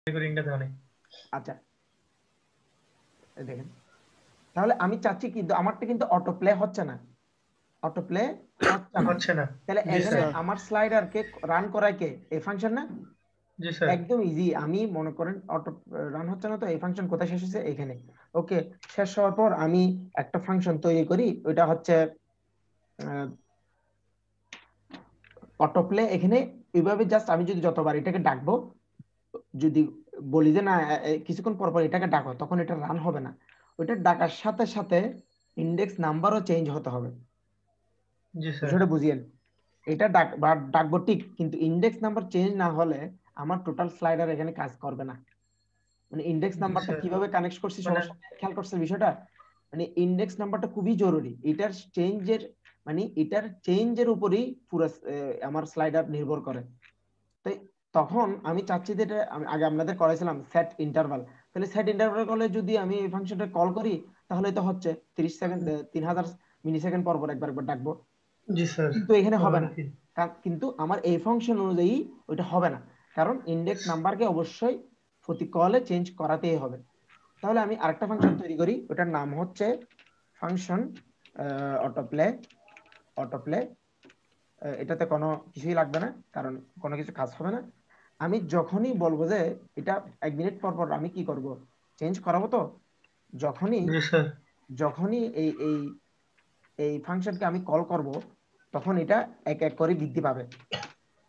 রেকর্ডিংটা দেওয়া নেই। আচ্ছা দেখেন, তাহলে আমি চাচ্ছি কিন্তু আমারটা কিন্তু অটো প্লে হচ্ছে না, অটো প্লে হচ্ছে না। হচ্ছে না। তাহলে জি এখানে স্যার। আমার স্লাইডারকে রান করায় কে? এই ফাংশন না? জি স্যার। একদম ইজি। আমি মনে করেন অটো রান হচ্ছে না, তো এই ফাংশন কোথায় শেষ হচ্ছে? এখানে। ওকে, শেষ হওয়ার পর আমি একটা ফাংশন তৈরি করি, ওইটা হচ্ছে অটো প্লে। এখানে এইভাবে জাস্ট আমি যদি যতবার এটাকে ডাকবো, যদি বলি যে না কিছুক্ষণ পর পর এটাকে ডাকো, তখন এটা রান হবে না। ওইটা ডাকার সাথে সাথে ইন্ডেক্স নাম্বারও চেঞ্জ হতে হবে। জি স্যার। বিষয়টা বুঝিয়েন। এটা ডাকবো ঠিক, কিন্তু ইন্ডেক্স নাম্বার চেঞ্জ না হলে আমার টোটাল স্লাইডার এখানে কাজ করবে না। মানে ইন্ডেক্স জি নাম্বারটা স্যার। কিভাবে কানেক্ট করছি মানে সবার সাথে খেয়াল করছে বিষয়টা? মানে ইন্ডেক্স নাম্বারটা খুবই জরুরি, এটার চেঞ্জের মানে এটার চেঞ্জের উপরেই পুরো আমার স্লাইডার নির্ভর করে। তাই তখন আমি চাচ্ছি যে এটা আমি আগে আপনাদের করাইছিলাম সেট ইন্টারভাল। তাহলে সেট ইন্টারভাল করলে যদি আমি এই ফাংশনটা কল করি, তাহলে তো হচ্ছে 30 সেকেন্ড 3000 মিলি সেকেন্ড পর পর একবার একবার ডাকবো। জি স্যার। কিন্তু এখানে হবে তাহলে না, কি? কিন্তু আমার এই ফাংশন অনুযায়ী ওইটা হবে না, কারণ ইন্ডেক্স নাম্বারকে অবশ্যই প্রতি কলে চেঞ্জ করাতেই হবে। তাহলে আমি আরেকটা ফাংশন তৈরি করি, ওটার নাম হচ্ছে ফাংশন অটোপ্লে। অটোপ্লে এটাতে কোনো কিছুই লাগবে না, কারণ কোনো কিছু কাজ হবে না। আমি যখনই বলবো যে এটা 1 মিনিট পর পর আমি কি করব, চেঞ্জ করাবো, তো যখনই জি স্যার। যখনই এই এই এই ফাংশনকে আমি কল করব, তখন এটা এক এক করে বৃদ্ধি পাবে।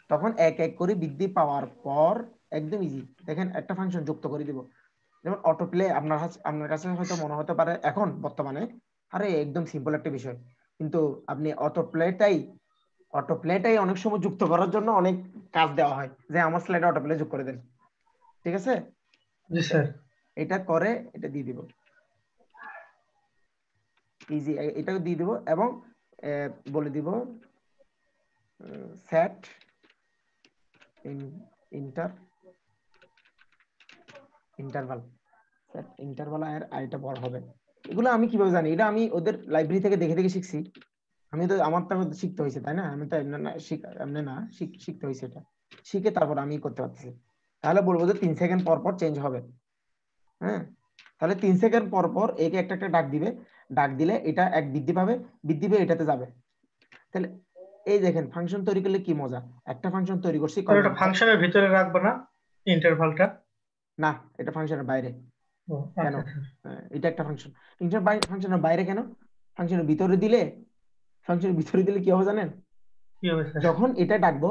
তখন এক এক করে বৃদ্ধি পাওয়ার পর একদম ইজি দেখেন একটা ফাংশন যুক্ত করে দিব। যেমন অটো প্লে আপনার কাছে হয়তো মনে হতে পারে এখন বর্তমানে আরে একদম সিম্পল একটা বিষয়, কিন্তু আপনি অটো প্লেটাই অনেক সময় যুক্ত করার জন্য অনেক কাজ দেওয়া হয়, যে আমার স্লাইডে অটো প্লে যোগ করে দেন। ঠিক আছে, জি স্যার। এটা করে এটা দিয়ে দিব ইজি, এটাও দিয়ে দিব এবং বলে দিব set inter interval. Set interval আর এটা বড় হবে। এগুলো আমি কিভাবে জানি? এটা আমি ওদের লাইব্রেরি থেকে দেখে দেখে শিখছি। আমি তো আমার তো শিখতে হয়েছে, তাই না? আমি তো এমনি না শিখতে হয়েছে, এটা শিখে তারপর আমি করতে পারতেছি। তাহলে বলবো যে 3 সেকেন্ড পর পর চেঞ্জ হবে। হ্যাঁ, তাহলে 3 সেকেন্ড পর পর একে একটা একটা ডাক দিবে, ডাক দিলে এটা এক বৃদ্ধি পাবে, বৃদ্ধি পেয়ে এটাতে যাবে। তাহলে এই দেখেন ফাংশন তৈরি করলে কি মজা। একটা ফাংশন তৈরি করছি স্যার, কয় ওটা নাম্বার? ফাংশনের ভিতরে রাখবো না ইন্টারভালটা? না, এটা ফাংশনের বাইরে। ও কেন? আচ্ছা স্যার। এটা একটা ফাংশন, ফাংশনের বাইরে কেন? ফাংশনের ভিতরে দিলে, ফাংশনের ভিতরে দিলে কি হবে জানেন? কি হবে স্যার? যখন এটা ডাকবো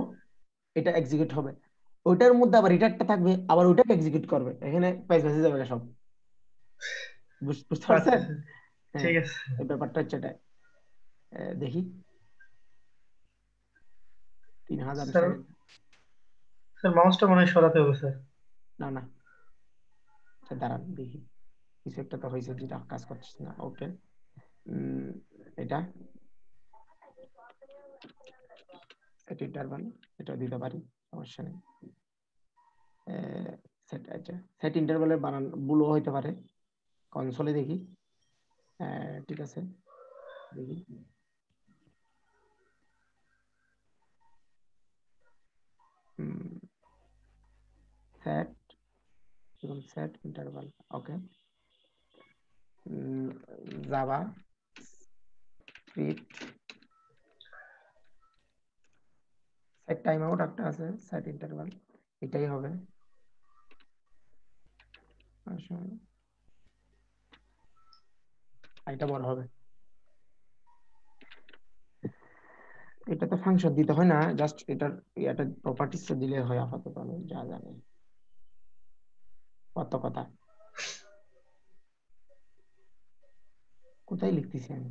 এটা এক্সিকিউট হবে, ওইটার মধ্যে আবার রিটার্নটা থাকবে, আবার ওইটাকে এক্সিকিউট করবে, এখানে পেজ ভেসে যাবে সব। বুঝতে আচ্ছা পারছেন? স্যার। হ্যাঁ, ঠিক আছে। এই ব্যাপারটা হচ্ছে এটা। দেখি 3000 স্যার, সেকেন্ড। স্যার মাউসটা মনে হয় সরাতে হবে স্যার। না না, আচ্ছা দাঁড়ান দেখি, কিছু একটা তো হয়েছে যেটা কাজ করছে না। ওকে, এটা সেট ইন্টারভাল, এটা দিতে পারি, সমস্যা নেই। সেট, আচ্ছা সেট ইন্টারভালের বানান ভুলও হইতে পারে, কনসোলে দেখি। ঠিক আছে, দেখি set, set interval. Okay, JavaScript set time out একটা আছে, সেট ইন্টারভাল এটাই হবে। আসলে এটা বড় হবে, এটা তো ফাংশন দিতে হয় না, জাস্ট এটার এটা প্রপার্টিস দিলে হয় আপাতত, আমি যা জানি। কত কথা কোথায় লিখতেছি আমি?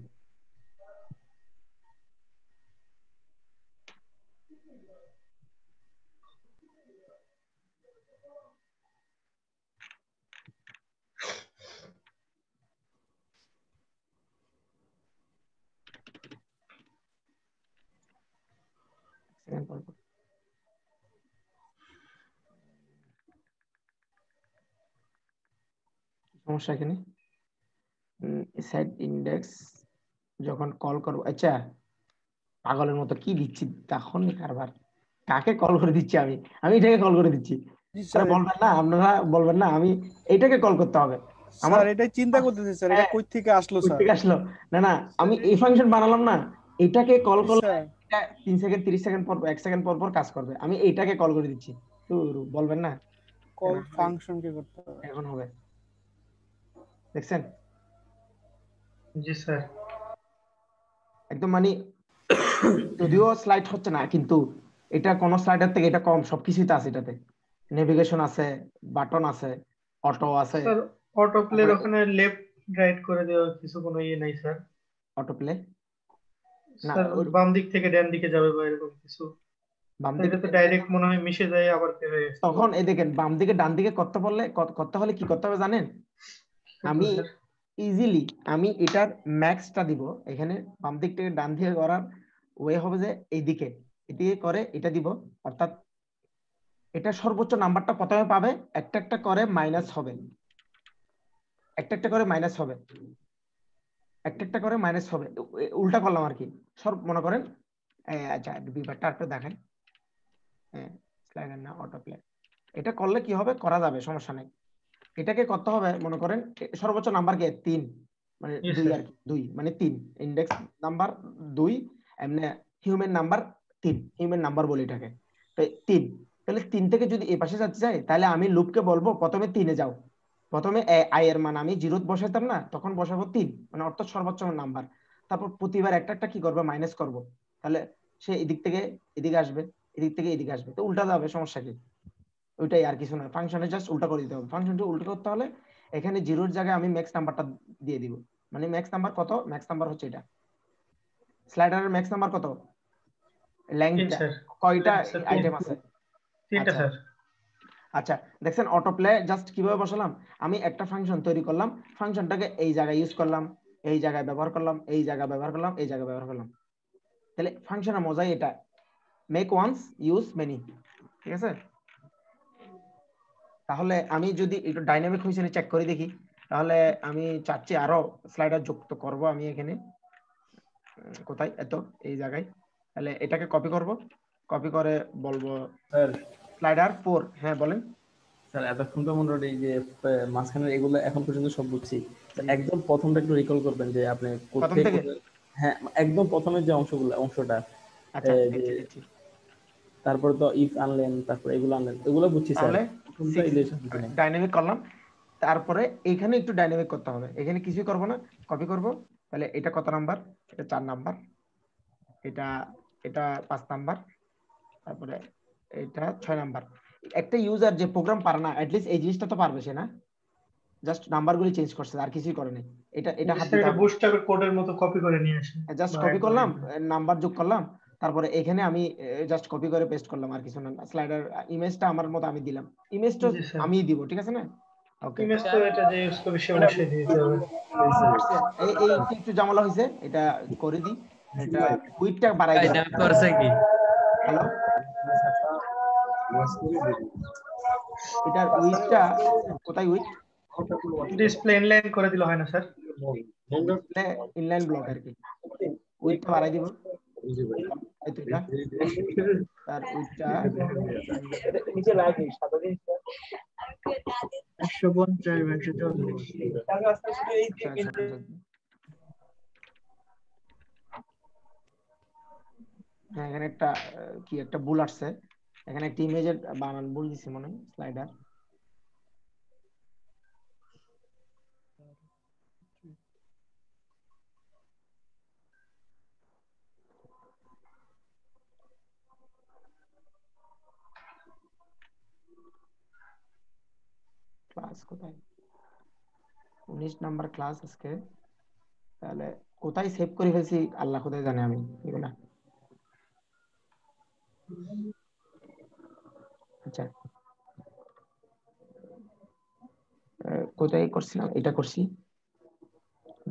সেকেন্ড পর পর। সমস্যা এখানে সেট ইন্ডেক্স যখন কল করবো, আচ্ছা পাগলের মতো কি দিচ্ছি তখন কারবার, কাকে কল করে দিচ্ছি আমি? আমি এটাকে কল করে দিচ্ছি। জি আরে স্যার। বলবেন না, আপনারা বলবেন না, আমি এইটাকে কল করতে হবে আমার। স্যার এটাই চিন্তা করতেছি স্যার, এটা হ্যাঁ, কই থেকে আসলো কই স্যার? থেকে আসলো? না না, আমি এই ফাংশন বানালাম না, এটাকে কল জি করলে স্যার। এটা 3 সেকেন্ড 30 সেকেন্ড পর 1 সেকেন্ড পর পর কাজ করবে, আমি এইটাকে কল করে দিচ্ছি। তো বলবেন না কেন? কল ফাংশন কি করতে হবে? এখন হবে, দেখছেন? জি স্যার। একদম মানে, যদিও স্লাইড হচ্ছে না কিন্তু এটা কোন স্লাইডের থেকে এটা কম, সবকিছুই তো আছে এটাতে। নেভিগেশন আছে, বাটন আছে, অটো আছে, স্যার অটো প্লের তারপরে ওখানে লেফট রাইট করে দেওয়ার কিছু কোনো ইয়ে নাই স্যার? অটো প্লে না, স্যার বাম দিক থেকে ডান দিকে যাবে বা এরকম কিছু? বাম তো দিকে এটা তো ডাইরেক্ট মনে হয় মিশে যায় আবার বের হয়ে আসছে। তখন এই দেখেন বাম দিকে ডান দিকে করতে হলে কি করতে হবে জানেন? কি করতে আমি হবে স্যার? ইজিলি আমি এটার ম্যাক্সটা দিব এখানে, বাম দিক থেকে ডান দিকে করার ওয়ে হবে যে এইদিকে, এদিকে করে এটা দিব, অর্থাৎ এটা সর্বোচ্চ নাম্বারটা প্রথমে পাবে, একটা একটা করে মাইনাস হবে, একটা একটা করে মাইনাস হবে, একটা একটা করে মাইনাস হবে, উল্টা করলাম আর কি। সব মনে করেন আচ্ছা বিভাগটা একটু দেখেন, স্লাইডার না অটো প্লে, এটা করলে কি হবে, করা যাবে, সমস্যা নেই। এটাকে করতে হবে মনে করেন সর্বোচ্চ নাম্বার কি 3, মানে জি 2 স্যার। আর কি, 2 মানে 3, ইন্ডেক্স নাম্বার 2, এমনি হিউম্যান নাম্বার 3, হিউম্যান নাম্বার বলি এটাকে। তো 3, তাহলে 3 থেকে যদি এই পাশে যেতে চাই তাহলে আমি লুপকে বলবো প্রথমে 3 এ যাও, প্রথমে আই এর মান আমি 0 বসাইতাম না, তখন বসাবো 3, মানে অর্থাৎ সর্বোচ্চ নাম্বার। তারপর প্রতিবার একটা একটা কি করবে, মাইনাস করব, তাহলে সে এদিক থেকে এদিকে আসবে, এদিক থেকে এদিকে আসবে, তো উল্টা যাবে, সমস্যা কি? ওইটাই আর কিছু না, ফাংশনে জাস্ট উল্টা করে দিতে হবে। ফাংশনটা উল্টা করতে হলে এখানে জিরোর জায়গায় আমি ম্যাক্স নাম্বারটা দিয়ে দিব, মানে ম্যাক্স নাম্বার কত, ম্যাক্স নাম্বার হচ্ছে এটা, স্লাইডারের ম্যাক্স নাম্বার কত, 3 লেংথটা, স্যার। কয়টা স্যার আইটেম আছে? 3টা আচ্ছা স্যার। আচ্ছা, দেখছেন অটো প্লে জাস্ট কিভাবে বসালাম, আমি একটা ফাংশন তৈরি করলাম, ফাংশনটাকে এই জায়গায় ইউজ করলাম, এই জায়গায় ব্যবহার করলাম, এই জায়গায় ব্যবহার করলাম, এই জায়গায় ব্যবহার করলাম, তাহলে ফাংশনের মজাই এটা, মেক ওয়ান্স ইউজ মেনি, ঠিক আছে? তাহলে আমি যদি একটু ডাইনামিক হয়েছে চেক করে দেখি, তাহলে আমি চাচ্ছি আরো স্লাইডার যুক্ত করব আমি এখানে, কোথায়, এত এই জায়গায়, তাহলে এটাকে কপি করব, কপি করে বলবো স্যার স্লাইডার 4, হ্যাঁ বলেন। স্যার এতক্ষণ তো মোটামুটি এই যে মাঝখানের এগুলো এখন পর্যন্ত সব বুঝছি। তো জি, একদম প্রথমটা একটু রিকল করবেন যে আপনি প্রথম কোত্থেকে থেকে, হ্যাঁ, একদম প্রথমের যে অংশটা আচ্ছা যে দিচ্ছি দিচ্ছি। তারপরে তো ইফ আনলেন, তারপর এগুলো আনলেন, এগুলো বুঝছি স্যার। তাহলে প্রথমটা 6 ইলিশ বুঝি নাই। ডাইনামিক করলাম, তারপরে এখানে একটু ডাইনামিক করতে হবে, এখানে কিছুই করব না, কপি করব, তাহলে এটা কত নাম্বার, এটা 4 নাম্বার, এটা এটা 5 নাম্বার, তারপরে এটা 6 নাম্বার। একটা ইউজার যে প্রোগ্রাম পারে না, লিস্ট এই জিনিসটা তো পারবে সে, না জাস্ট নাম্বারগুলি চেঞ্জ করছে আর কিছুই করে নাই, এটা এটা জি হাত স্যার, দিতে এটা হবে না, বুটস্ট্র্যাপের কোডের মতো কপি করে নিয়ে আসে জাস্ট বা কপি একবারে করলাম, করে। নাম্বার যোগ করলাম, তারপরে এখানে আমি জাস্ট কপি করে পেস্ট করলাম আর কিছু না, স্লাইডার ইমেজটা আমার মতো আমি দিলাম, ইমেজটা জি স্যার। আমিই দিব, ঠিক আছে না? ওকে, ইমেজ তো এটা যে ইউজ করবে সে অবশ্যই দিয়ে দিতে হবে। এই এই একটু ঝামেলা হয়েছে, এটা করে দিই, এটা উইডটা বাড়াই দিলাম, ডাইনামিক করছে কি? হ্যালো, এটার উইডটা কোথায়, উইড ডিসপ্লে ইনলাইন করে দিলে হয় না স্যার? ডিসপ্লে ইনলাইন ব্লক আর কি, উইডটা বাড়াই দিব, এই তো এটা, তার উইডটা 150 আচ্ছা আচ্ছা আচ্ছা। হ্যাঁ, এখানে একটা কি একটা ভুল আসছে, এখানে একটা ইমেজের বানান ভুল দিছি মনে হয়, স্লাইডার ক্লাস কোথায়, 19 নাম্বার ক্লাস আজকে, তাহলে কোথায় সেভ করে ফেলছি আল্লাহ কোথায় জানে, আমি এগুলা, আচ্ছা কোথায় করছিলাম, এটা করছি,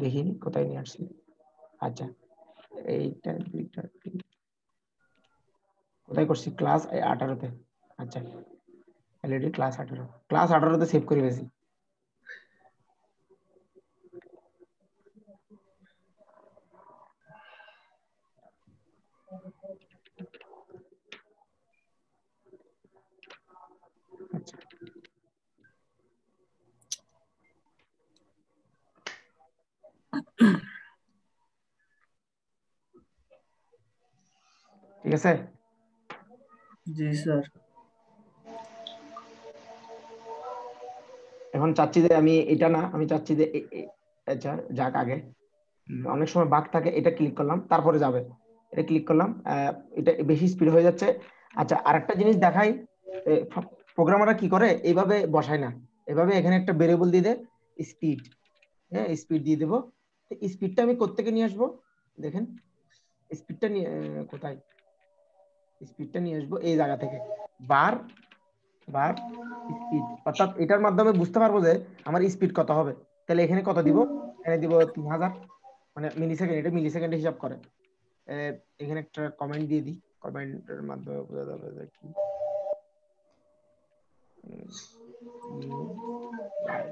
দেখি কোথায় নিয়ে আসছি, আচ্ছা এইটা দুইটা কোথায় করছি, ক্লাস 18-তে, আচ্ছা অলরেডি ক্লাস 18 সেভ করে ফেলছি। আচ্ছা ঠিক আছে? জি স্যার। এখন চাচ্ছি যে আমি এটা না, আমি চাচ্ছি যে আচ্ছা যাক আগে অনেক সময় বাগ থাকে, এটা ক্লিক করলাম তারপরে যাবে, এটা ক্লিক করলাম, এটা বেশি স্পিড হয়ে যাচ্ছে। আচ্ছা আরেকটা জিনিস দেখাই, প্রোগ্রামাররা কি করে এইভাবে বসায় না, এভাবে এখানে একটা ভেরিয়েবল দিয়ে দেয় স্পিড। হ্যাঁ স্পিড দিয়ে দেবো, স্পিডটা আমি কোত্থেকে নিয়ে আসবো দেখেন, স্পিডটা নিয়ে কোথায়, স্পিডটা নিয়ে আসবো এই জায়গা থেকে, বার বার স্পিড, অর্থাৎ এটার মাধ্যমে বুঝতে পারবো যে আমার স্পিড কত হবে। তাহলে এখানে কত দিব, এখানে দিব 3000, মানে মিলি সেকেন্ড, এটা মিলি সেকেন্ডে হিসাব করে। এখানে একটা কমেন্ট দিয়ে দিই, কমেন্টের মাধ্যমে বোঝা যাবে যে কি নিউ লাইভ।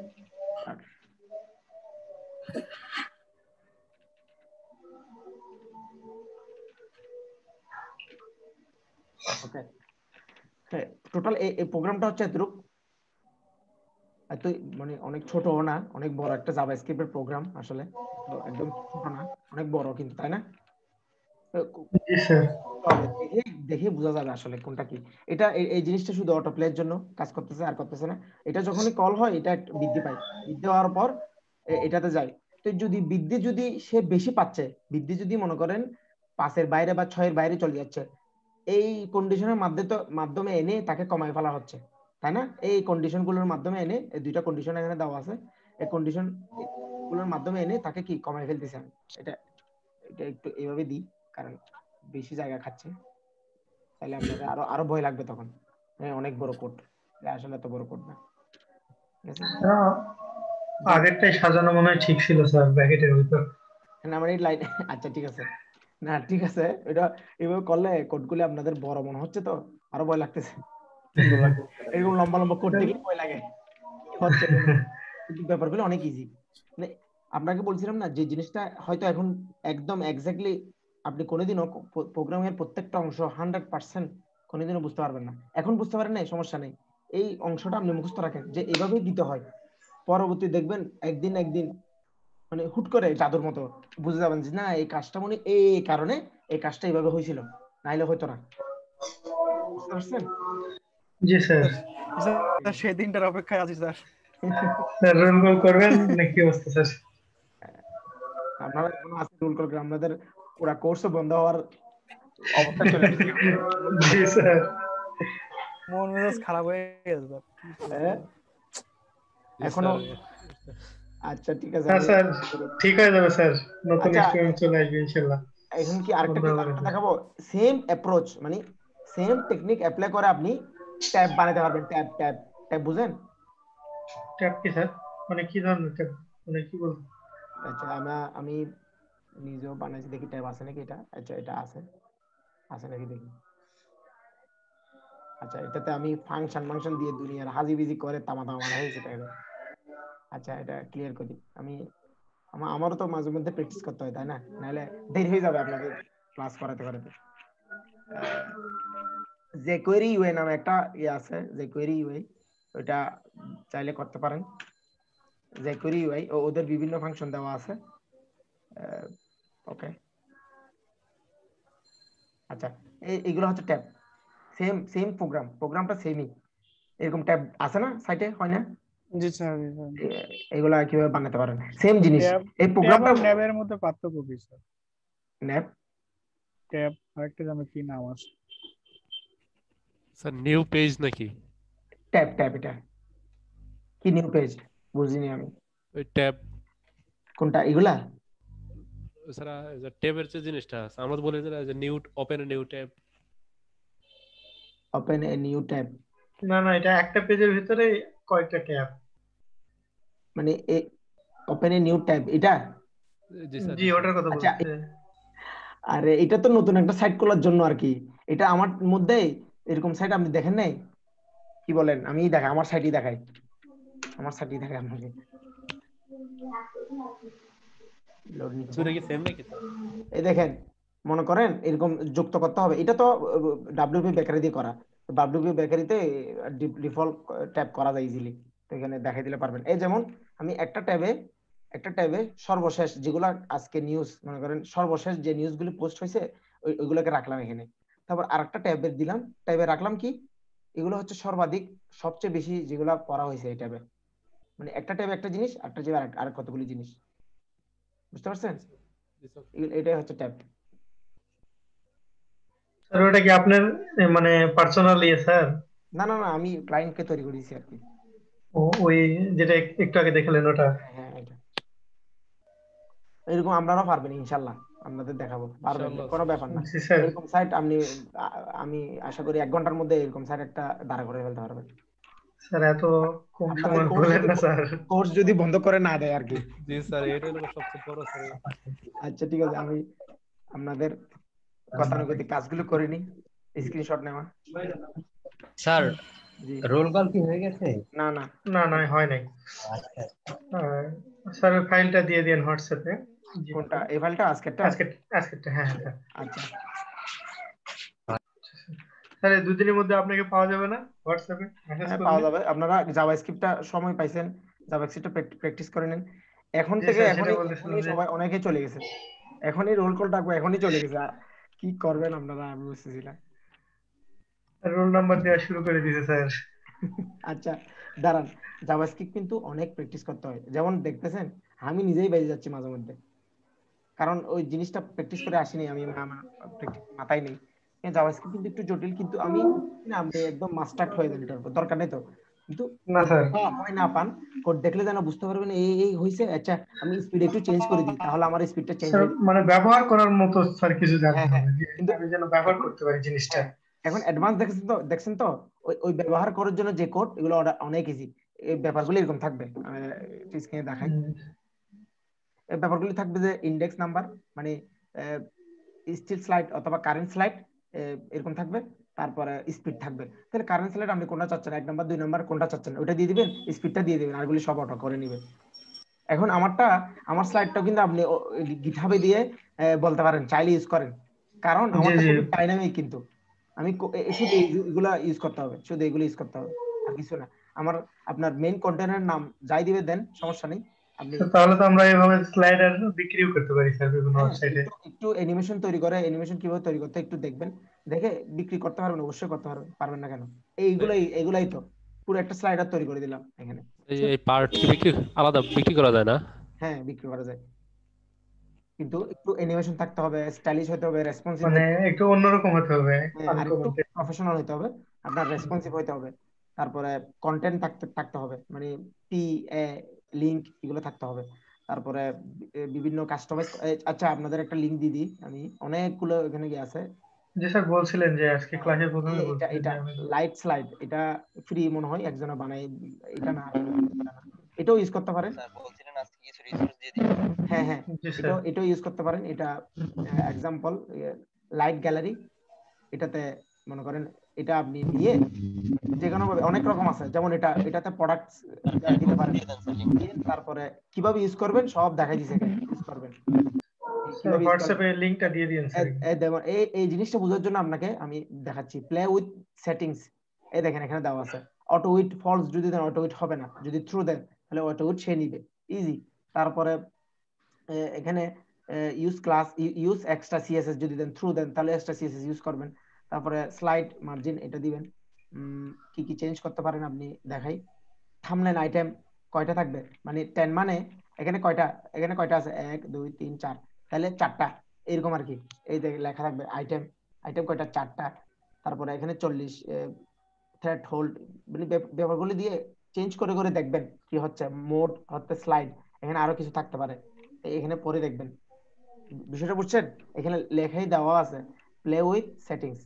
ওকে, হ্যাঁ টোটাল এই প্রোগ্রামটা হচ্ছে এতটুকু, এত মানে অনেক ছোট না, অনেক বড় একটা জাভাস্ক্রিপ্টের প্রোগ্রাম আসলে, তো একদম ছোট না, অনেক বড় কিন্তু, তাই না? জি স্যার। হবে দেখে দেখে বোঝা যাবে আসলে কোনটা কি। এটা এই জিনিসটা শুধু অটো প্লের জন্য কাজ করতেছে আর করতেছে না, এটা যখনই কল হয় এটা একটু বৃদ্ধি পায়, বৃদ্ধি হওয়ার পর এটাতে যায়। তো যদি বৃদ্ধি যদি সে বেশি পাচ্ছে, বৃদ্ধি যদি মনে করেন 5-এর বাইরে বা 6-এর বাইরে চলে যাচ্ছে, এই কন্ডিশনের মাধ্যমে এনে তাকে কমায় ফেলা হচ্ছে, তাই না? এই কন্ডিশন গুলোর মাধ্যমে এনে, এই দুইটা কন্ডিশন এখানে দেওয়া আছে, এই কন্ডিশন গুলোর মাধ্যমে এনে তাকে কি কমায় ফেলতেছে। এটা এটা একটু এইভাবে দিই, কারণ বেশি জায়গা খাচ্ছে, তাহলে আপনাদের আরো আরো ভয় লাগবে তখন, হ্যাঁ অনেক বড় কোড, আসলে এত বড় কোড না, ঠিক আছে? আগেরটাই সাজানো মনে হয় ঠিক ছিল স্যার, ব্র্যাকেটের ভিতর। না মানে লাইন আচ্ছা ঠিক আছে, না ঠিক আছে, এটা এইভাবে করলে কোডগুলো আপনাদের বড় মনে হচ্ছে, তো আরো ভয় লাগতেছে, সুন্দর লাগবে, এরকম লম্বা লম্বা কোড দেখলে ভয় লাগে কি হচ্ছে, কিন্তু ব্যাপারগুলো অনেক ইজি। মানে আপনাকে বলছিলাম না, যে জিনিসটা হয়তো এখন একদম এক্স্যাক্টলি আপনি কোনোদিনও প্রোগ্রামের প্রত্যেকটা অংশ 100% কোনোদিনও বুঝতে পারবেন না, এখন বুঝতে পারেন না সমস্যা নেই, এই অংশটা আপনি মুখস্থ রাখেন যে এভাবেই দিতে হয়, পরবর্তী দেখবেন একদিন একদিন মানে হুট করে জাদুর মতো বুঝে যাবেন যে না এই কাজটা মনে এই কারণে এই কাজটা এইভাবে হয়েছিল, নাইলে হয়তো না, বুঝতে পারছেন? জি স্যার। স্যার সেই দিনটার অপেক্ষায় আছি স্যার। স্যার রোল কল করবেন নাকি অবস্থা স্যার? আপনারা এখনো আছে রুল করে, আপনাদের পুরা কোর্সও বন্ধ হওয়ার অবস্থা চলে আসছে। জি স্যার। মন মেজাজ খারাপ হয়ে গেছে স্যার। হ্যাঁ? এখনো আচ্ছা ঠিক আছে, হ্যাঁ আমি স্যার, ঠিক হয়ে যাবে স্যার, নতুন আচ্ছা স্টুডেন্ট চলে আসবে ইনশাল্লাহ। এখন কি আরেকটা বন্ধ হবে না আরেকটা স্যার। দেখাবো, সেম অ্যাপ্রোচ মানে সেম টেকনিক অ্যাপ্লাই করে আপনি ট্যাব বানাতে পারবেন, ট্যাব ট্যাব ট্যাব বুঝেন? ট্যাব কি স্যার? মানে কি ধরনের ট্যাব, মানে কি বলবো? আচ্ছা আমি নিজেও বানাইছি, দেখি ট্যাব আছে নাকি, এটা আচ্ছা এটা আছে, আছে নাকি দেখি। আচ্ছা এটাতে আমি ফাংশন দিয়ে দুনিয়ার হাজিবিজি করে তামা তামা বানাই হয়েছে ট্যাবে। আচ্ছা এটা ক্লিয়ার করি আমি, আমারও তো মাঝে মধ্যে প্র্যাকটিস করতে হয় তাই না, নাহলে দেরি হয়ে যাবে আপনাদের ক্লাস করাতে করাতে। jQuery UI নামে একটা ইয়ে আছে, jQuery UI, ওইটা চাইলে করতে পারেন। jQuery UI ওদের বিভিন্ন ফাংশন দেওয়া আছে। ওকে আচ্ছা এইগুলো হচ্ছে ট্যাব, সেম সেম প্রোগ্রামটা সেমই, এরকম ট্যাব আছে না সাইটে, হয় না? জি স্যার। এগুলা কিভাবে বানাতে পারেন সেম জিনিস, ট্যাব এই ট্যাব প্রোগ্রামটা আর ন্যাবের মধ্যে পার্থক্য কি স্যার? ন্যাব ট্যাব আরেকটা যেন কি নাম আছে স্যার নিউ পেজ নাকি? ট্যাব ট্যাব এটা কি, নিউ পেজ বুঝিনি আমি, ওই ট্যাব কোনটা এগুলা? স্যার ট্যাবের যে জিনিসটা আছে, আমরা তো বলি যে new open a new tab. Open a new tab না না, এটা একটা পেজের ভিতরে কয়েকটা ট্যাব। মানে ওপেন এ নিউ ট্যাব এটা? জি স্যার, জি জি স্যার। ওটার কথা আচ্ছা বলছে। আরে এটা তো নতুন একটা সাইট খোলার জন্য আর কি, এটা আমার মধ্যে এরকম সাইট আপনি দেখেন নাই? কি বলেন, আমি দেখাই, আমার সাইটই দেখাই, আমার সাইটই দেখাই আপনাকে, লোড নিচ্ছে। সুরে কি সেম নাকি স্যার? এই দেখেন, মনে করেন এরকম যুক্ত করতে হবে, এটা তো ডাব্লিউপি বেকারি দিয়ে করা, ডাব্লিউপি বেকারিতে ডিফল্ট ট্যাব করা যায় ইজিলি, তো এখানে দেখাই দিলে পারবেন। এই যেমন আমি একটা ট্যাবে সর্বশেষ যেগুলো আজকে নিউজ, মনে করেন সর্বশেষ যে নিউজগুলি পোস্ট হয়েছে ওইগুলোকে রাখলাম এখানে, তারপর আরেকটা ট্যাবে দিলাম, ট্যাবে রাখলাম কি, এগুলো হচ্ছে সর্বাধিক সবচেয়ে বেশি যেগুলো পড়া হয়েছে এই ট্যাবে। মানে একটা ট্যাবে একটা জিনিস, একটা ট্যাবে আর কতগুলি জিনিস, বুঝতে পারছেন? এটাই হচ্ছে ট্যাব। স্যার ওটা কি আপনার মানে পার্সোনাল ইয়ে স্যার? না না না, আমি ক্লায়েন্টকে তৈরি করেছি আর কি। ওই যেটা একটু আগে দেখালেন ওটা? হ্যাঁ এটা এরকম আপনারাও পারবেন ইনশাল্লাহ, আপনাদের দেখাবো, পারবেন, ইনশাআল্লাহ কোনো ব্যাপার না। জি স্যার। এরকম সাইট আমি আশা করি 1 ঘন্টার মধ্যে এরকম সাইট একটা দাঁড়া করে ফেলতে পারবেন। স্যার এত কম আপনাদের সময় বলেন না স্যার। কোর্স যদি বন্ধ করে না দেয় আর কি। জি স্যার, এটা হলো সবচেয়ে বড় স্যার। আচ্ছা ঠিক আছে, আমি আপনাদের গতানুগতিক কাজগুলো করে নি, স্ক্রিনশট নেওয়া। স্যার জি রোল কল কি হয়ে গেছে? না না না না, হয় নাই। স্যার ওই ফাইলটা দিয়ে দিন হোয়াটসঅ্যাপে। কোনটা, এই ফাইলটা আজকেরটা? আজকেরটা, হ্যাঁ হ্যাঁ। আচ্ছা স্যার এই 2 দিনের মধ্যে আপনাকে পাওয়া যাবে না হোয়াটসঅ্যাপে মেসেজ হ্যাঁ করলে? পাওয়া যাবে। আপনারা জাভাস্ক্রিপ্টটা সময় পাইছেন, জাভাস্ক্রিপ্টটা প্র্যাকটিস করে নেন। এখন জি থেকে স্যার, সেটা এখনই বলতেছিলাম যে সবাই অনেকেই চলে গেছে, এখনই রোল কল ডাকবো, এখনই চলে গেছে। কি করবেন আপনারা আমি বুঝতেছি না। রোল নাম্বার দেওয়া শুরু করে দিয়েছে স্যার। আচ্ছা দাঁড়ান, জাভাস্ক্রিপ্ট কিন্তু অনেক প্র্যাকটিস করতে হয়, যেমন দেখতেছেন আমি নিজেই বেজে যাচ্ছি মাঝে মধ্যে, কারণ ওই জিনিসটা প্র্যাকটিস করে আসিনি আমি, আমার মাথায় নেই। জাভাস্ক্রিপ্ট কিন্তু একটু জটিল, কিন্তু আমি না, আপনি একদম মাস্টার্ড হয়ে যান, এটার উপর দরকার নেই তো। কিন্তু না স্যার। হয় না পান, কোড দেখলে যেন বুঝতে পারবেন এই এই হইছে, আচ্ছা আমি স্পিড একটু চেঞ্জ করে দিই, তাহলে আমার স্পিডটা চেঞ্জ স্যার হয়ে যাবে। মানে ব্যবহার করার মতো স্যার কিছু জানতে হ্যাঁ হ্যাঁ, হবে, যে কিন্তু আমি যেন ব্যবহার এখন করতে পারি জিনিসটা। হ্যাঁ, এখন অ্যাডভান্স দেখছেন তো ওই ব্যবহার করার জন্য যে কোড, এগুলো অনেক ইজি। এই ব্যাপারগুলো এরকম থাকবে, আমি স্ক্রিনে দেখাই। এই ব্যাপারগুলো থাকবে যে ইন্ডেক্স নাম্বার, মানে স্টিল স্লাইড অথবা কারেন্ট স্লাইড, এরকম থাকবে। তারপরে স্পিড থাকবে। তাহলে কারেন্ট স্লাইড আপনি কোনটা চাচ্ছেন, 1 নাম্বার 2 নাম্বার কোনটা চাচ্ছেন, ওটা দিয়ে দিবেন, স্পিডটা দিয়ে দিবেন, আরগুলি সব অটো করে নেবেন। এখন আমার স্লাইডটা কিন্তু আপনি গিটহাবে দিয়ে বলতে পারেন, চাইলে ইউজ করেন, কারণ জি আমারটা জি। খুবই ডাইনামিক। কিন্তু আমি শুধু এগুলা ইউজ করতে হবে, শুধু এগুলো ইউজ করতে হবে, আর কিছু না। আমার আপনার মেইন কন্টেন্টের নাম যাই দিবে দেন, সমস্যা নেই। আপনি তাহলে তো আমরা এইভাবে স্লাইডার বিক্রিও করতে পারি স্যার বিভিন্ন হ্যাঁ ওয়েবসাইটে। একটু অ্যানিমেশন তৈরি করে, অ্যানিমেশন কিভাবে তৈরি করতে একটু দেখবেন, দেখে বিক্রি করতে পারবেন, অবশ্যই করতে পারবেন না কেন? এইগুলাই তো পুরো একটা স্লাইডার তৈরি করে দিলাম এখানে। এই পার্ট কি আলাদা বিক্রি করা যায় না? হ্যাঁ বিক্রি করা যায়, কিন্তু একটু অ্যানিমেশন থাকতে হবে, স্টাইলিশ হতে হবে, রেসপন্সিভ মানে হতে হবে, একটু অন্যরকম হতে হবে, আর একটু আনকমন। প্রফেশনাল হতে হবে, আপনার রেসপন্সিভ হতে হবে। তারপরে কন্টেন্ট থাকতে হবে, মানে পি এ লিংক এগুলো থাকতে হবে। তারপরে বিভিন্ন কাস্টমাইজ। আচ্ছা আপনাদের একটা লিংক দিয়ে দিই, আমি অনেকগুলো এখানে গিয়ে আছে। যে স্যার বলছিলেন যে আজকে হ্যাঁ, ক্লাসে প্রথমে এটা বলছিলেন এটা যে আমি। লাইট স্লাইড, এটা ফ্রি মনে হয় একজনে বানাই, এটা না এটা না। এটাও ইউজ করতে পারেন। স্যার বলছিলেন আজকে কিছু রিসোর্স দিয়ে দিবেন। হ্যাঁ হ্যাঁ, জি স্যার। এটাও ইউজ করতে পারেন। এটা এক্সাম্পল লাইট গ্যালারি, এটাতে মনে করেন এটা আপনি দিয়ে যে কোনো ভাবে, অনেক রকম আছে, যেমন এটাতে প্রোডাক্ট দিতে পারেন, তারপরে কিভাবে ইউজ করবেন সব দেখাই দিছে, এখানে ইউজ করবেন স্যার কিভাবে ইউজ করবেন। হোয়াটসঅ্যাপে লিংকটা দিয়ে দিন স্যার। দেখুন এই জিনিসটা বোঝার জন্য আপনাকে আমি দেখাচ্ছি, প্লে উইথ সেটিংস। এই দেখেন এখানে দেওয়া আছে, অটো উইথ ফলস যদি দেন অটো উইথ হবে না, যদি ট্রু দেন তাহলে অটো উইথ সে নিবে, ইজি। তারপরে এখানে use class, use extra CSS যদি দেন, ট্রু দেন তাহলে এক্সট্রা সিএসএস ইউজ করবেন। তারপরে স্লাইড মার্জিন এটা দিবেন। কি কি চেঞ্জ করতে পারেন আপনি দেখাই। থাম্বনেল আইটেম কয়টা থাকবে, মানে 10 মানে এখানে কয়টা আছে, 1 2 3 4, তাহলে 4টা এরকম আর কি। এই যে লেখা থাকবে আইটেম কয়টা, 4টা। তারপরে এখানে 40 থ্রেড হোল্ড, মানে ব্যাপারগুলো দিয়ে চেঞ্জ করে করে দেখবেন কি হচ্ছে। মোড হচ্ছে স্লাইড, এখানে আরো কিছু থাকতে পারে, এখানে পরে দেখবেন। বিষয়টা বুঝছেন? এখানে লেখাই দেওয়া আছে প্লে উইথ সেটিংস।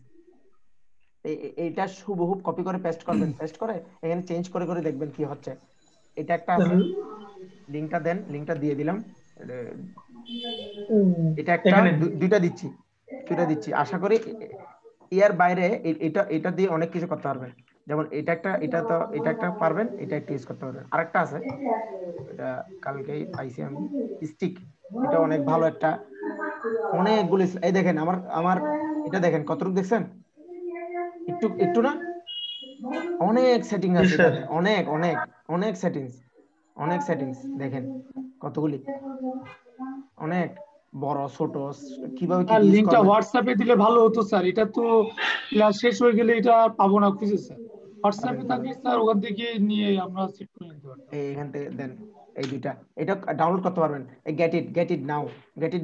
এইটা হুবহু কপি করে পেস্ট করবেন, পেস্ট করে এখানে চেঞ্জ করে করে দেখবেন কি হচ্ছে। এটা একটা আছে, লিংকটা দেন, লিংকটা দিয়ে দিলাম। এটা একটা এখানে দুইটা দিচ্ছি, আশা করি এর বাইরে এটা দিয়ে অনেক কিছু করতে পারবেন। যেমন এটা একটা পারবেন, এটা একটা ইউজ করতে পারবেন। আরেকটা আছে, এটা কালকেই পাইছি আমি, স্টিক। এটা অনেক ভালো একটা, অনেকগুলো এই দেখেন আমার এটা দেখেন কতটুকু দেখছেন, একটু না, অনেক সেটিং জি আছে স্যার। এটাতে, অনেক সেটিংস দেখেন কতগুলি, অনেক। বড় ছোট কিভাবে কি আর ইউজ লিংকটা করবেন। হোয়াটসঅ্যাপে দিলে ভালো হতো স্যার, এটা তো ক্লাস শেষ হয়ে গেলে এটা আর পাবো না খুঁজে স্যার। হোয়াটসঅ্যাপে থাকলে স্যার ওখান থেকে নিয়ে আমরা চেক করে নিতে পারতাম। এখান থেকে দেন এই দুইটা, এটা ডাউনলোড করতে পারবেন। এই গেট ইট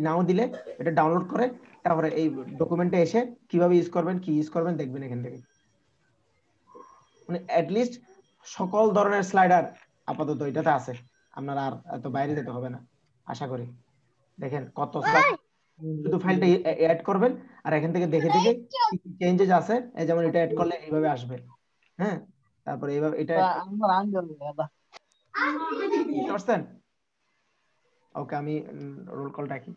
নাও দিলে এটা ডাউনলোড করে তারপরে এই ডকুমেন্টে এসে কিভাবে ইউজ করবেন কি ইউজ করবেন দেখবেন এখান থেকে। মানে অ্যাটলিস্ট সকল ধরনের স্লাইডার আপাতত এটাতে আছে, আপনার আর এত বাইরে যেতে হবে না আশা করি। দেখেন কত স্লাইড, শুধু ফাইলটা অ্যাড করবেন আর এখান থেকে দেখে দেখে চেঞ্জেস আছে, এই যেমন এটা অ্যাড করলে এইভাবে আসবে। হ্যাঁ, তারপরে এইভাবে এটা বুঝতে পারছেন? ওকে, আমি রোল কল ডাকি।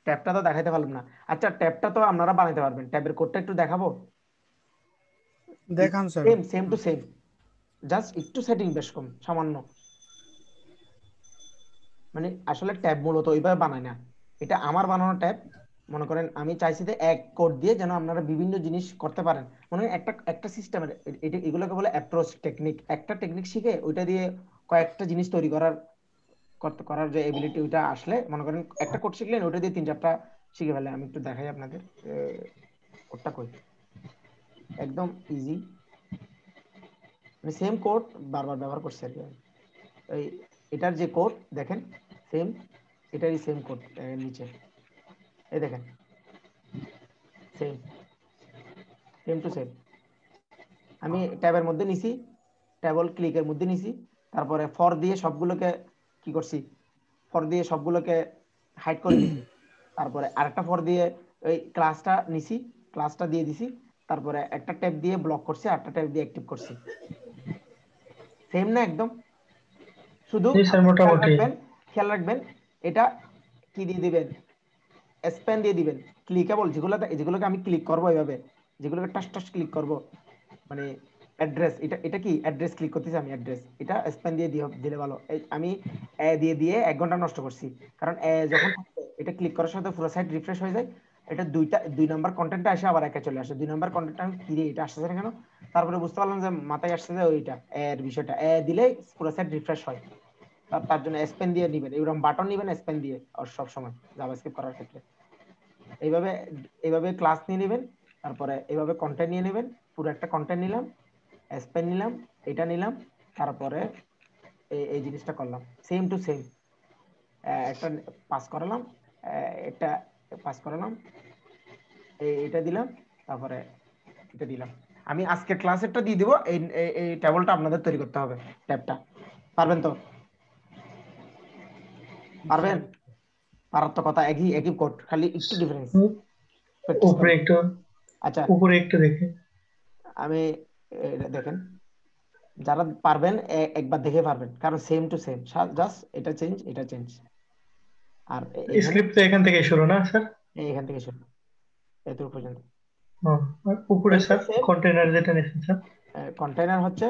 ট্যাবটা তো দেখাইতে পারলাম না। আচ্ছা, ট্যাবটা তো আপনারা বানাইতে পারবেন, ট্যাবের কোডটা একটু দেখাবো। দেখান sir. Same to same, just একটু সেটিং বেশ কম সামান্য। মানে আসলে ট্যাব মূলত ওইভাবে বানায় না, এটা আমার বানানো ট্যাব। মনে করেন আমি চাইছি যে এক কোড দিয়ে যেন আপনারা বিভিন্ন জিনিস করতে পারেন। মনে হয় একটা সিস্টেমের, এটা এগুলোকে বলে অ্যাপ্রোচ টেকনিক। একটা টেকনিক শিখে ওইটা দিয়ে কয়েকটা জিনিস তৈরি করার যে এবিলিটি, ওইটা আসলে মনে করেন একটা কোড শিখলেন ওইটা দিয়ে 3-4টা শিখে ফেলে। আমি একটু দেখাই আপনাদের কোডটা কই, একদম ইজি। আমি সেম কোড বারবার ব্যবহার করছি আর কি। এই এটার যে কোড দেখেন সেম, এটারই সেম কোড নিচে এই দেখেন, সেম টু সেম। আমি ট্যাবের মধ্যে নিছি, ট্যাবল ক্লিকের মধ্যে নিছি, তারপরে ফর দিয়ে সবগুলোকে কি করছি, ফর দিয়ে সবগুলোকে হাইড করে দিছি। তারপরে আরেকটা ফর দিয়ে ওই ক্লাসটা নিছি, ক্লাসটা দিয়ে দিছি, তারপরে একটা ট্যাব দিয়ে ব্লক করছি, আরেকটা ট্যাব দিয়ে অ্যাক্টিভ করছি। সেম না একদম? শুধু খেয়াল রাখবেন এটা কি দিয়ে দিবেন, স্প্যান দিয়ে দিবেন। ক্লিকেবল যেগুলোকে আমি ক্লিক করবো এইভাবে, যেগুলোকে টাচ ক্লিক করব, মানে অ্যাড্রেস, এটা কি অ্যাড্রেস ক্লিক করতেছি আমি, অ্যাড্রেস এটা স্প্যান দিয়ে দিলে ভালো। আমি দিয়ে 1 ঘন্টা নষ্ট করছি, কারণ যখন এটা ক্লিক করার সাথে পুরো সাইট রিফ্রেশ হয়ে যায়। এটা 2 নাম্বার কন্টেন্টটা আসে আবার একা চলে আসে। 2 নাম্বার কন্টেন্টটা আমি কি এটা আসছে না কেন, তারপরে বুঝতে পারলাম যে মাথায় আসছে যে ওইটা এর বিষয়টা দিলে পুরো সাইট রিফ্রেশ হয়। তার জন্য স্প্যান দিয়ে নিবেন, এরকম বাটন নিবেন স্প্যান দিয়ে সব সময় জাভাস্ক্রিপ্ট করার ক্ষেত্রে। এইভাবে ক্লাস নিয়ে নেবেন, তারপরে এইভাবে কন্টেন্ট নিয়ে নেবেন। পুরো একটা কন্টেন্ট নিলাম, স্পেন নিলাম, এটা নিলাম, তারপরে এই জিনিসটা করলাম সেম টু সেম। একটা পাস করালাম, এটা পাস করালাম, এটা দিলাম, তারপরে এটা দিলাম। আমি আজকে ক্লাসেরটা দিয়ে দিব, এই টেবিলটা আপনাদের তৈরি করতে হবে। ট্যাবটা পারবেন তো? পারবেন? পারার তো কথা, একই কোড, খালি একটু ডিফারেন্স। আচ্ছা, উপরে একটু দেখে আমি দেখেন, যারা পারবেন একবার দেখে পারবেন, কারণ সেম টু সেম, জাস্ট এটা চেঞ্জ। আর স্ক্রিপ্ট তো এখান থেকে শুরু না স্যার? এখান থেকে শুরু এতটুকু পর্যন্ত। উপরে স্যার কন্টেইনার যেটা নিয়েছেন স্যার, কন্টেইনার হচ্ছে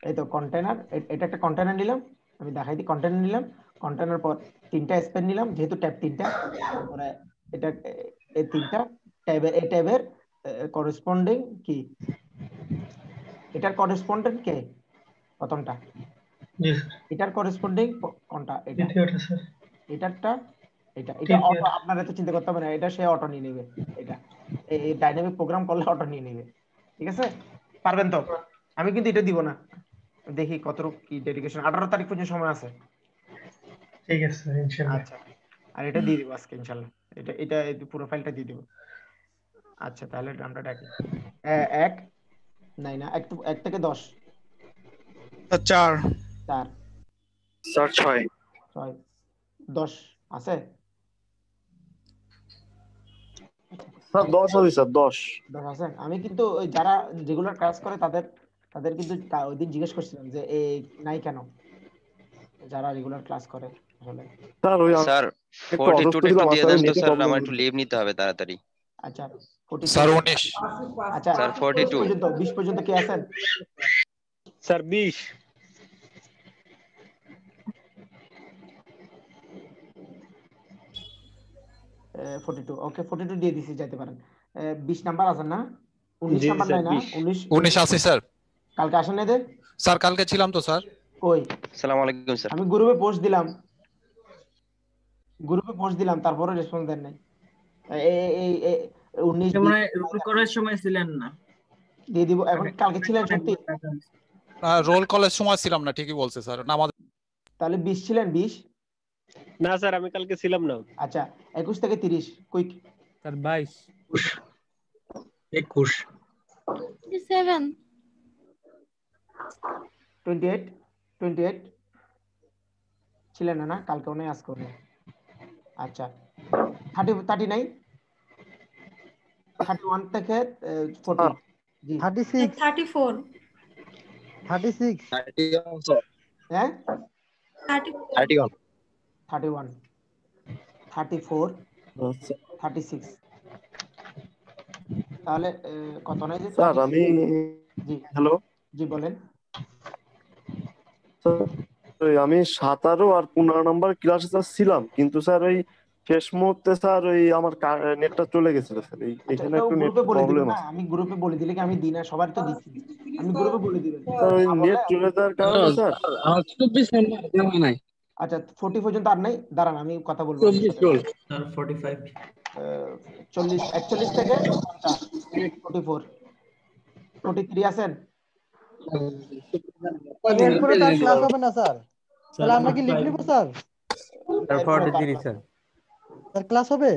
এই তো কন্টেইনার, এটা একটা কন্টেইনার নিলাম, আমি দেখাই দিই। কন্টেইনার নিলাম, কন্টেইনার পর 3টা স্পেন নিলাম, যেহেতু ট্যাব 3টা, তারপরে এটা এই 3টা ট্যাবের, এই ট্যাবের করেসপন্ডিং কি, এটার করেসপন্ডেন্ট কে প্রথমটা, জি স্যার। এটার করেসপন্ডিং কোনটা, এটা দ্বিতীয়টা স্যার, এটারটা, এটা অটো, আপনারা তো চিন্তা করতে হবে না, এটা সে অটো নিয়ে নেবে। এটা এই ডাইনামিক প্রোগ্রাম করলে অটো নিয়ে নেবে। ঠিক আছে, পারবেন তো? আমি কিন্তু এটা দিব না, দেখি কতটুকু কি ডেডিকেশন। 18 তারিখ পর্যন্ত সময় আছে। ঠিক আছে স্যার, ইনশাআল্লাহ। আচ্ছা, আর এটা দিয়ে দিব আজকে ইনশাআল্লাহ, এটা পুরো ফাইলটা দিয়ে দিব। আচ্ছা, তাহলে আমরা ডাকি 1 নাই না, 1 থেকে 10 4 স্যার 6 10 আছে স্যার 10 আছে স্যার, 10 আছে। আমি কিন্তু ওই যারা রেগুলার ক্লাস করে তাদের কিন্তু ওই দিন জিজ্ঞেস করছিলাম যে এই নাই কেন, যারা রেগুলার ক্লাস করে আসলে। স্যার ওই স্যার 42 একটু দিয়ে দেন তো স্যার, আমার একটু লিভ নিতে হবে তাড়াতাড়ি। আচ্ছা, স্যার 19। আচ্ছা স্যার 42 20 পর্যন্ত কে আছেন? স্যার 20। 42, ওকে 42 দিয়ে দিছি, যাইতে পারেন। 20 নাম্বার আছেন না? 19 নাম্বার নাই না? 19 আছে স্যার। কালকে আসেন না? স্যার কালকে ছিলাম তো স্যার। কই? আসসালামু আলাইকুম স্যার। আমি গ্রুপে পোস্ট দিলাম, গ্রুপে পোস্ট দিলাম, তারপরে রেসপন্স দেন নাই। এই 19 মনে হয় রোল করার সময় ছিলেন না। দিয়ে দিব এখন। কালকে ছিলেন সত্যি? রোল কলের সময় ছিলাম না, ঠিকই বলছে স্যার। নামাজ তাহলে 20 ছিলেন? 20 না স্যার, আমি কালকে ছিলাম না। আচ্ছা 21 থেকে 30 কুইক। স্যার 22 21 7 28 ছিলেন না? কালকে উনি আজকে উনি। আচ্ছা 39 31 থেকে 40 জি 36 34 36 হ্যাঁ 34 31 34 আচ্ছা 36 তাহলে কত নাই যে স্যার আমি জি হ্যালো জি বলেন। আমি 17 আর 15 নম্বর ক্লাসে স্যার ছিলাম, কিন্তু স্যার ওই শেষ মুহূর্তে স্যার ওই আমার নেটটা চলে গেছিল স্যার, এখানে একটু নেট গ্রুপে বলে দিব প্রবলেম না, আছে। আমি গ্রুপে বলে দিলে কি আমি দিই না? সবার তো দিচ্ছি, আমি গ্রুপে বলে দিবেন স্যার ওই নেট চলে যাওয়ার কারণে স্যার। আমার 24 নম্বর দেওয়া নাই। আচ্ছা 40 পর্যন্ত আর নাই, দাঁড়ান আমি কথা বলবো। 24 রোল স্যার 45 40 41 থেকে 44 43 আছেন? এরপরে তার ক্লাস হবে না স্যার, তাহলে আমরা কি লিখ নিব sir? Sir 43 sir sir class হবে?